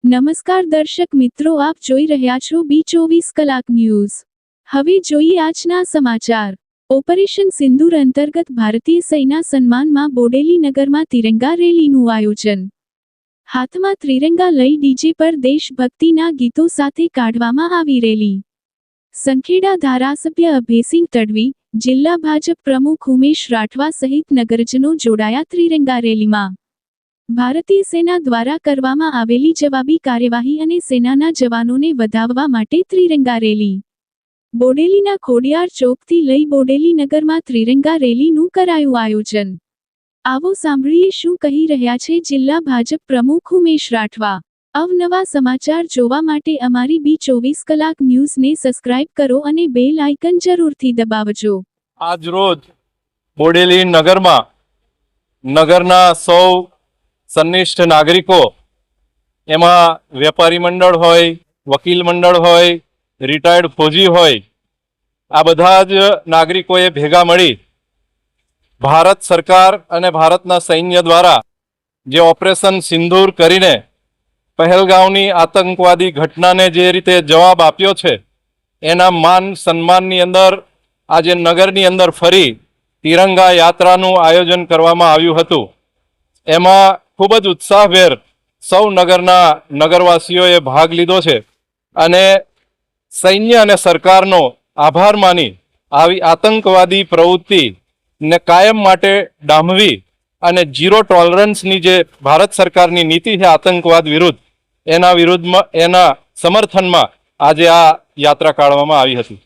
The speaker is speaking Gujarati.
નમસ્કાર દર્શક મિત્રો, આપ જોઈ રહ્યા છો B24 કલાક ન્યૂઝ। હવે જોઈએ આજના સમાચાર। ઓપરેશન સિંદૂર અંતર્ગત ભારતીય સેના સન્માનમાં બોડેલી નગરમાં તિરંગા રેલીનું આયોજન। હાથમાં ત્રિરંગા લઈ ડીજે પર દેશભક્તિના ગીતો સાથે કાઢવામાં આવી રેલી। સંખેડા ધારાસભ્ય અભયસિંહ તડવી, જિલ્લા ભાજપ પ્રમુખ ઉમેશ રાઠવા સહિત નગરજનો જોડાયા ત્રિરંગા રેલીમાં। ભારતીય સેના દ્વારા કરવામાં આવેલી જવાબી કાર્યવાહી અને સેનાના જવાનોને વધાવવા માટે ત્રિરંગા રેલી। બોડેલીના ખોડિયાર ચોકથી લઈ બોડેલી નગરમાં ત્રિરંગા રેલીનું કરાયું આયોજન। આવો સાંભળીએ શું કહી રહ્યા છે જિલ્લા ભાજપ પ્રમુખ ઉમેશ રાઠવા। અવનવા સમાચાર જોવા માટે અમારી B24 કલાક ન્યૂઝને સબસ્ક્રાઇબ કરો અને બેલ આઇકન જરૂરથી દબાવજો। આજ રોજ બોડેલી નગરમાં નગરના સૌ સન્નિષ્ઠ નાગરિકો, એમાં વેપારી મંડળ હોય, વકીલ મંડળ હોય, રિટાયર્ડ ફૌજી હોય, આ બધા જ નાગરિકોએ ભેગા મળી ભારત સરકાર અને ભારતના સૈન્ય દ્વારા જે ઓપરેશન સિંદૂર કરીને પહેલગામની આતંકવાદી ઘટનાને જે રીતે જવાબ આપ્યો છે, એના માન સન્માનની અંદર આજે નગરની અંદર ફરી તિરંગા યાત્રાનું આયોજન કરવામાં આવ્યું હતું। એમાં ખૂબ જ ઉત્સાહભેર સૌ નગરના નગરવાસીઓએ ભાગ લીધો છે અને સૈન્ય અને સરકારનો આભાર માની આવી આતંકવાદી પ્રવૃત્તિને કાયમ માટે ડામવી અને ઝીરો ટોલરન્સની જે ભારત સરકારની નીતિ છે આતંકવાદ વિરુદ્ધ, એના સમર્થનમાં આજે આ યાત્રા કાઢવામાં આવી હતી।